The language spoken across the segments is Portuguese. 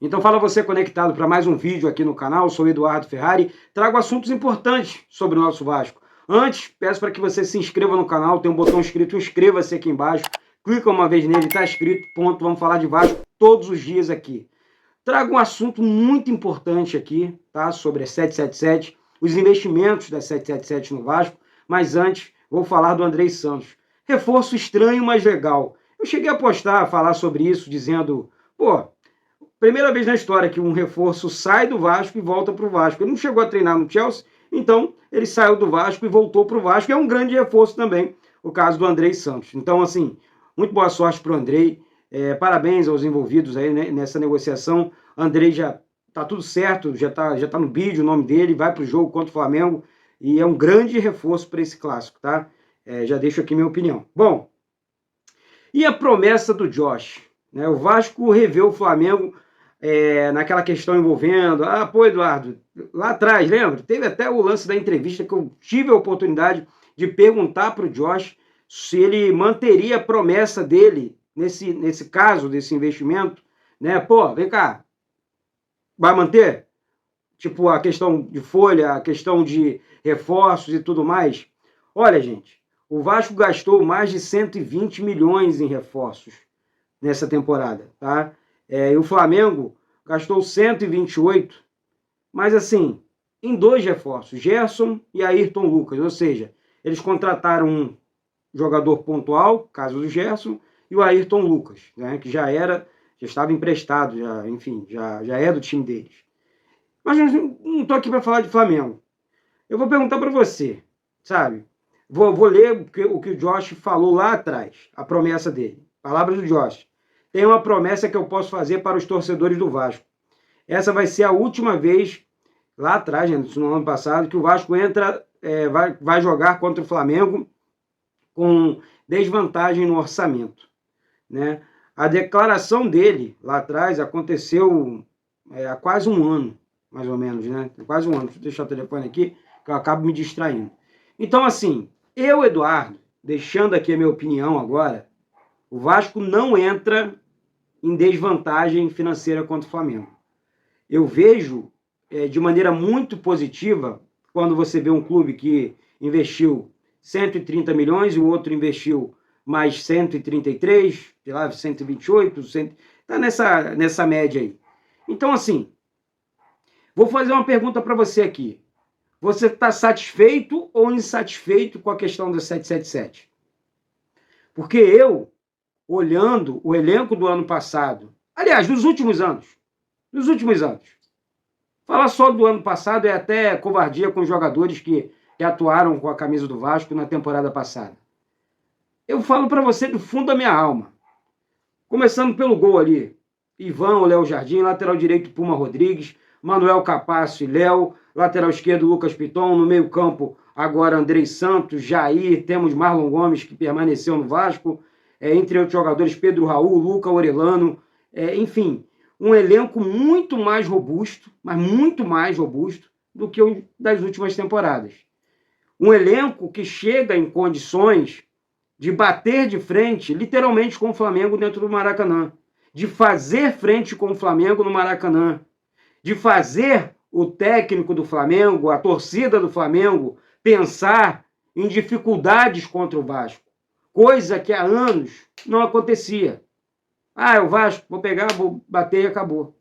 Então fala você conectado para mais um vídeo aqui no canal, sou Eduardo Ferrari, trago assuntos importantes sobre o nosso Vasco. Antes, peço para que você se inscreva no canal, tem um botão escrito inscreva-se aqui embaixo, clica uma vez nele, está escrito, ponto, vamos falar de Vasco todos os dias aqui. Trago um assunto muito importante aqui, tá? Sobre a 777, os investimentos da 777 no Vasco, mas antes vou falar do Andrei Santos. Reforço estranho, mas legal. Eu cheguei a postar, falar sobre isso, dizendo, pô, primeira vez na história que um reforço sai do Vasco e volta para o Vasco. Ele não chegou a treinar no Chelsea, então ele saiu do Vasco e voltou para o Vasco. É um grande reforço também, o caso do Andrei Santos. Então, assim, muito boa sorte para o Andrei. Parabéns aos envolvidos aí, né, nessa negociação. Andrei já tá tudo certo, já tá no vídeo o nome dele, vai para o jogo contra o Flamengo e é um grande reforço para esse clássico, tá? Já deixo aqui minha opinião. Bom, e a promessa do Josh? Né? O Vasco revê o Flamengo naquela questão envolvendo, pô, Eduardo, lá atrás, lembra? Teve até o lance da entrevista que eu tive a oportunidade de perguntar para o Josh se ele manteria a promessa dele nesse caso, desse investimento, né? Pô, vem cá, vai manter? Tipo, a questão de folha, a questão de reforços e tudo mais. Olha, gente, o Vasco gastou mais de 120 milhões em reforços nessa temporada, tá? E o Flamengo gastou 128, mas assim, em 2 reforços, Gerson e Ayrton Lucas, ou seja, eles contrataram um jogador pontual, caso do Gerson, e o Ayrton Lucas, né, que já estava emprestado, enfim, já é do time deles. Mas eu não estou aqui para falar de Flamengo. Eu vou perguntar para você, sabe? Vou ler o que o Josh falou lá atrás, a promessa dele. Palavras do Josh. Tem uma promessa que eu posso fazer para os torcedores do Vasco. Essa vai ser a última vez, lá atrás, no ano passado, que o Vasco vai jogar contra o Flamengo com desvantagem no orçamento, né? A declaração dele lá atrás aconteceu há quase um ano, mais ou menos, né? Quase um ano. Deixa eu deixar o telefone aqui, que eu acabo me distraindo. Então, assim, eu, Eduardo, deixando aqui a minha opinião agora, o Vasco não entra em desvantagem financeira contra o Flamengo. Eu vejo de maneira muito positiva quando você vê um clube que investiu 130 milhões e o outro investiu mais 133, sei lá, 128, está nessa média aí. Então, assim, vou fazer uma pergunta para você aqui. Você está satisfeito ou insatisfeito com a questão da 777? Porque eu, olhando o elenco do ano passado, aliás, dos últimos anos, falar só do ano passado é até covardia com os jogadores que atuaram com a camisa do Vasco na temporada passada. Eu falo para você do fundo da minha alma. Começando pelo gol ali. Ivan, o Léo Jardim, lateral direito Puma Rodrigues, Manuel Capasso e Léo, lateral esquerdo Lucas Piton, no meio campo agora Andrei Santos, Jair, temos Marlon Gomes que permaneceu no Vasco, entre outros jogadores Pedro Raul, Luca Orelano, enfim, um elenco muito mais robusto, mas muito mais robusto do que o das últimas temporadas. Um elenco que chega em condições de bater de frente, literalmente, com o Flamengo dentro do Maracanã, de fazer frente com o Flamengo no Maracanã, de fazer o técnico do Flamengo, a torcida do Flamengo, pensar em dificuldades contra o Vasco, coisa que há anos não acontecia. É o Vasco, vou pegar, vou bater e acabou.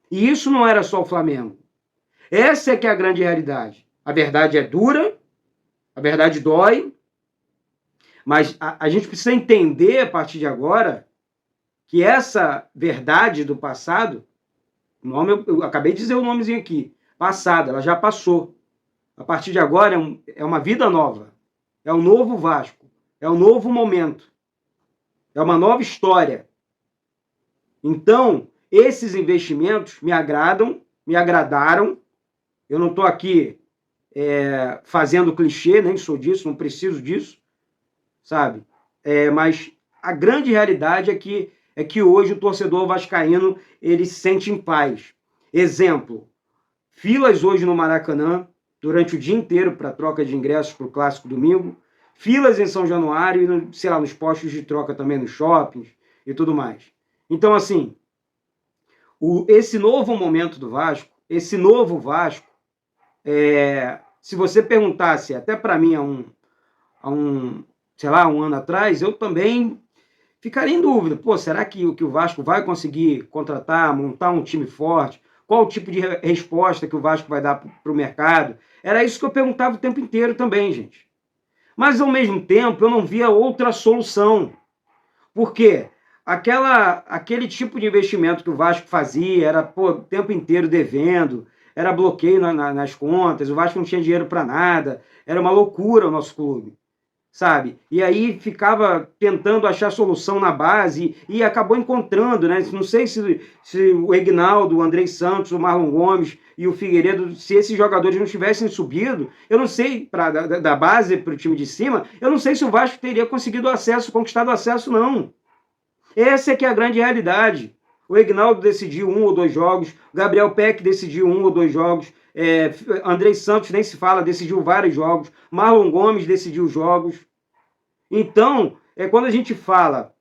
E isso não era só o Flamengo. Essa é que é a grande realidade. A verdade é dura, a verdade dói, mas a gente precisa entender a partir de agora que essa verdade do passado, eu acabei de dizer o nomezinho aqui, passada, ela já passou. A partir de agora é uma vida nova, é um novo Vasco, é um novo momento, é uma nova história. Então, esses investimentos me agradam, me agradaram. Eu não estou aqui fazendo clichê, nem sou disso, não preciso disso, sabe? Mas a grande realidade é que hoje o torcedor vascaíno ele se sente em paz. Exemplo, filas hoje no Maracanã, durante o dia inteiro para troca de ingressos para o Clássico domingo, filas em São Januário e, sei lá, nos postos de troca também nos shoppings e tudo mais. Então, assim, esse novo momento do Vasco, esse novo Vasco, se você perguntasse até para mim sei lá, um ano atrás, eu também ficaria em dúvida. Pô, será que o Vasco vai conseguir contratar, montar um time forte? Qual o tipo de resposta que o Vasco vai dar para o mercado? Era isso que eu perguntava o tempo inteiro também, gente. Mas, ao mesmo tempo, eu não via outra solução. Por quê? Aquele tipo de investimento que o Vasco fazia era o tempo inteiro devendo, era bloqueio nas contas, o Vasco não tinha dinheiro para nada, era uma loucura o nosso clube, sabe? E aí ficava tentando achar solução na base e acabou encontrando, né? Não sei se o Egnaldo, o Andrei Santos, o Marlon Gomes e o Figueiredo, se esses jogadores não tivessem subido, eu não sei, da base para o time de cima, eu não sei se o Vasco teria conseguido acesso, conquistado acesso, não. Essa é que é a grande realidade. O Egnaldo decidiu 1 ou 2 jogos, Gabriel Peck decidiu 1 ou 2 jogos, Andrei Santos nem se fala, decidiu vários jogos, Marlon Gomes decidiu jogos. Então, quando a gente fala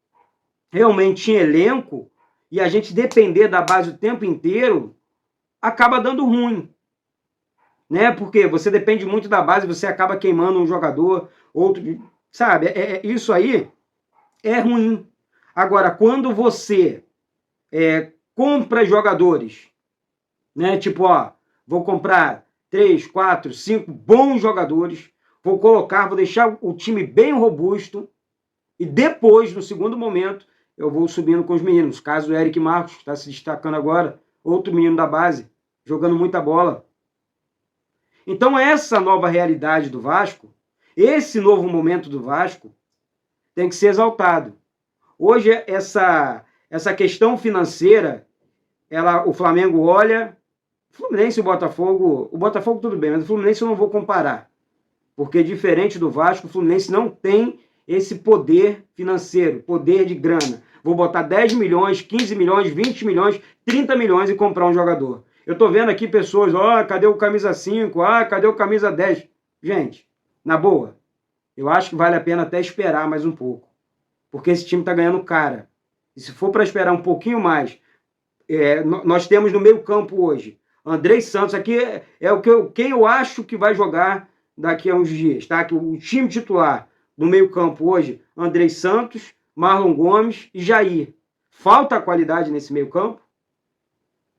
realmente em elenco e a gente depender da base o tempo inteiro, acaba dando ruim. Né? Porque você depende muito da base, você acaba queimando um jogador, outro, sabe? Isso aí é ruim. Agora, quando você compra jogadores, né? Tipo, vou comprar 3, 4, 5 bons jogadores, vou deixar o time bem robusto e depois, no segundo momento, eu vou subindo com os meninos. Caso do Eric Marcos, que está se destacando agora, outro menino da base, jogando muita bola. Então, essa nova realidade do Vasco, esse novo momento do Vasco, tem que ser exaltado. Hoje, essa questão financeira, o Flamengo olha, o Fluminense e o Botafogo tudo bem, mas o Fluminense eu não vou comparar, porque diferente do Vasco, o Fluminense não tem esse poder financeiro, poder de grana. Vou botar 10 milhões, 15 milhões, 20 milhões, 30 milhões e comprar um jogador. Eu tô vendo aqui pessoas, cadê o camisa 5? Cadê o camisa 10? Gente, na boa, eu acho que vale a pena até esperar mais um pouco, porque esse time tá ganhando cara. E se for para esperar um pouquinho mais, nós temos no meio campo hoje, Andrei Santos, aqui quem eu acho que vai jogar daqui a uns dias, tá? O time titular do meio campo hoje, Andrei Santos, Marlon Gomes e Jair. Falta qualidade nesse meio campo.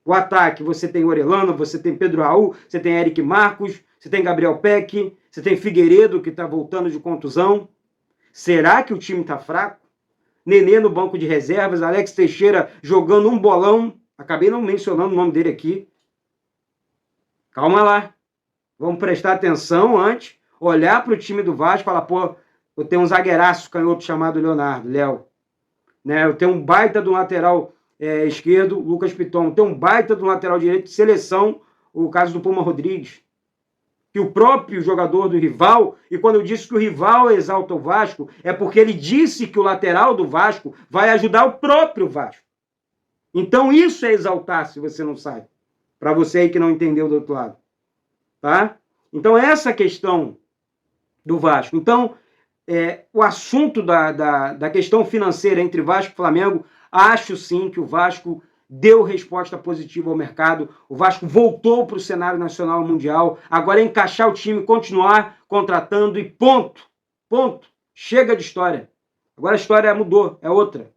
O ataque, você tem Orelano, você tem Pedro Raul, você tem Eric Marcos, você tem Gabriel Peck, você tem Figueiredo, que está voltando de contusão. Será que o time está fraco? Nenê no banco de reservas, Alex Teixeira jogando um bolão. Acabei não mencionando o nome dele aqui. Calma lá. Vamos prestar atenção antes, olhar para o time do Vasco e falar, eu tenho um zagueiraço canhoto chamado Léo. Né? Eu tenho um baita do lateral esquerdo, Lucas Piton. Eu tenho um baita do lateral direito de seleção, o caso do Puma Rodrigues. Que o próprio jogador do rival, e quando eu disse que o rival exalta o Vasco, é porque ele disse que o lateral do Vasco vai ajudar o próprio Vasco. Então isso é exaltar, se você não sabe. Para você aí que não entendeu do outro lado. Tá? Então essa questão do Vasco. Então, o assunto da questão financeira entre Vasco e Flamengo, acho sim que o Vasco deu resposta positiva ao mercado, o Vasco voltou para o cenário nacional e mundial, agora é encaixar o time, continuar contratando e ponto. Chega de história. Agora a história mudou, é outra.